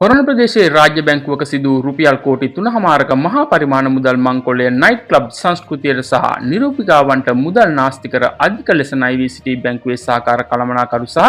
කොරණ ප්‍රදේශයේ රාජ්‍ය බැංකුවක සිදු රුපියල් කෝටි 3.5ක මහා පරිමාණ මුදල් මංකොල්ලය නයිට් ක්ලබ් සංස්කෘතියට සහ නිරූපිකාවන්ට මුදල් නාස්ති කර අධික ලෙස ණය වී සිටි බැංකුවේ සහකාර කළමනාකරු සහ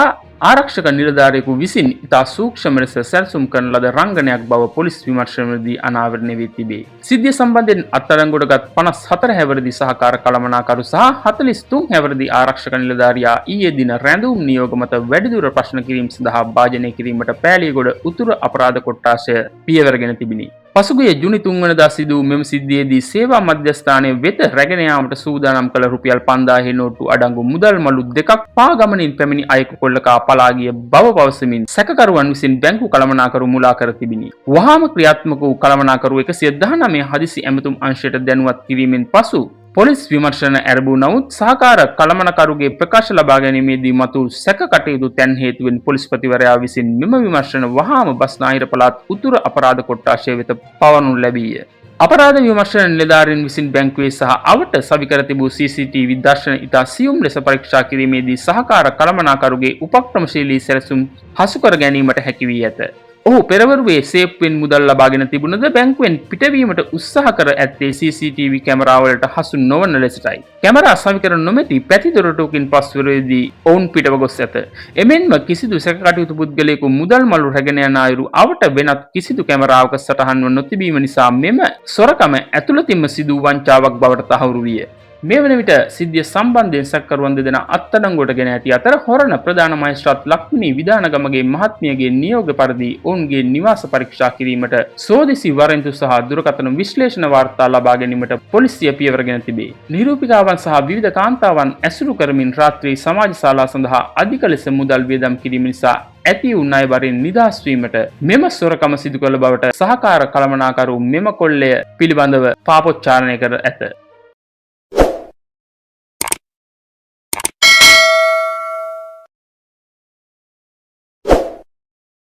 ආරක්ෂක නිලධාරියෙකු විසින් ඉතා සූක්ෂම ලෙස සැලසුම් කරන ලද රංගනයක් බව පොලිස් විමර්ශනවලදී අනාවරණය වී තිබේ. සිද්ධිය සම්බන්ධයෙන් අත්අඩංගුවටගත් 54 හැවිරිදි සහකාර කළමනාකරු සහ 43 හැවිරිදි ආරක්ෂක නිලධාරියා ඊයේ දින රැඳවුම් නියෝග මත වැඩිදුර ප්‍රශ්න කිරීම සඳහා භාජනය කිරීමට පෑලියගොඩ උතුරු අපරාධ කොට්ටාශය පියවරගෙන තිබිණි. පසුගිය ජුනි 3 වෙනිදා සිදු වූ මෙම සිද්ධියේදී සේවා මධ්‍යස්ථානයේ වෙත රැගෙන යාමට සූදානම් කළ රුපියල් 5000 නෝට්ටු අඩංගු මුදල් මළු දෙකක් පාගමනින් පැමිණි අයෙකු කොල්ලකා පලා ගිය බව පවසමින් සැකකරුවන් විසින් බැංකු කළමනාකරු මුලා කර තිබිණි. වහාම ක්‍රියාත්මක වූ කළමනාකරු 119 හදිසි ඇමතුම් අංශයට දැනුවත් කිරීමෙන් පසු පොලිස් විමර්ශන ඇරඹූ නමුත් සහකාර කළමනාකරුගේ ප්‍රකාශ ලබා ගැනීමේදී මතු සැක කටයුතු තැන් හේතුවෙන් පොලිස්පතිවරයා විසින් මෙම විමර්ශන වහාම බස්නාහිර පළාත් උතුරු අපරාධ කොට්ටාශය වෙත පවරනු ලැබීය. අපරාධ විමර්ශන නිලධාරීන් විසින් බැංකුවේ සහ අවට සවිකර තිබූ CCTV දර්ශන ඉතා සියුම් ලෙස පරීක්ෂා කිරීමේදී සහකාර කළමනාකරුගේ උපක්‍රමශීලී සැලසුම් හසු කර ගැනීමට හැකි වී ඇත. ඔහු පෙරවරුවේ සේප්වෙන් මුදල් ලබාගෙන තිබුණද බැංකුවෙන් පිටවීමට උත්සාහ කර ඇත්තේ CCTV කැමරාවලට හසු නොවන ලෙසටයි. කැමරා සවිකර නොමැති පැති දොරටුවකින් පස්වරදී ඔවුන් පිටව ගොස් ඇත. එමෙන්ම කිසිදු සැක කටයුතු පුද්ගලයෙකු මුදල් මළු රැගෙන යන අයුරු අවට වෙනත් කිසිදු කැමරාවක සටහන්ව නොතිබීම නිසා මෙම සොරකම ඇතුළතින්ම සිදු වංචාවක් බවට තහවුරු විය. මේ වන විට සිද්ධිය සම්බන්ධයෙන් සැකකරුවන් දෙදෙනා අත්අඩංගුවට ගෙන ඇති අතර හොරණ ප්‍රධාන මහේස්ත්‍රාත් ලක්මිනී විධානගමගේ මහත්මියගේ නියෝග පරිදි ඔවුන්ගේ නිවාස පරීක්ෂා කිරීමට සෝදිසි වරෙන්තු සහ දුරකථන විශ්ලේෂණ වාර්තා ලබා ගැනීමට පොලිසිය පියවරගෙන තිබේ. නිරූපිකාවන් සහ විවිධ කාන්තාවන් ඇසුරු කරමින් රාත්‍රී සමාජ ශාලා සඳහා අධික ලෙස මුදල් වියදම් කිරීම නිසා ඇති වූ ණය බරින් නිදහස් වීමට මෙම සොරකම සිදු කළ බවට සහකාර කළමනාකරු මෙම කොල්ලය පිළිබඳව පාපොච්චාරණය කර ඇත.